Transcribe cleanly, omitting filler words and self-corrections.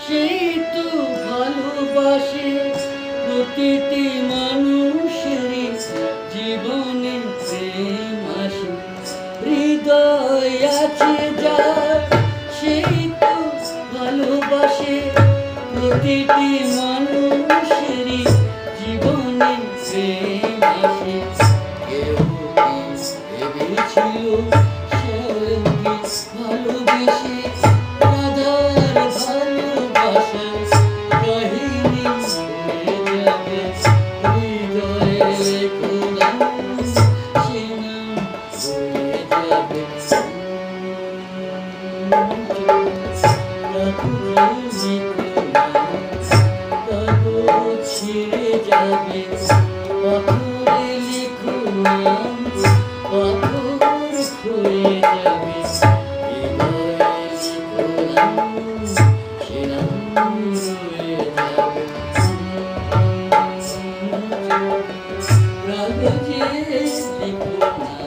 সেই তো ভালোবাসে প্রতিটি মানুষেরই জীবনে প্রেম আসে হৃদয় আছে যার সেই তো ভালোবাসে প্রতিটি মানুষেরই জীবনে প্রেম আসে কেউ ভেবেছিল ভালোবেসে রাধার ভালোবাসা কাহিনী হয়ে যাবে হৃদয়ে কোলাম সে নাম হয়ে যাবে ছিঁড়ে যাবে পাথরে লিখো নাম পাথর খুলে যাবে হৃদয়ে লিখো নাম সে নাম হয়ে যাবে কাগজে লিখো নাম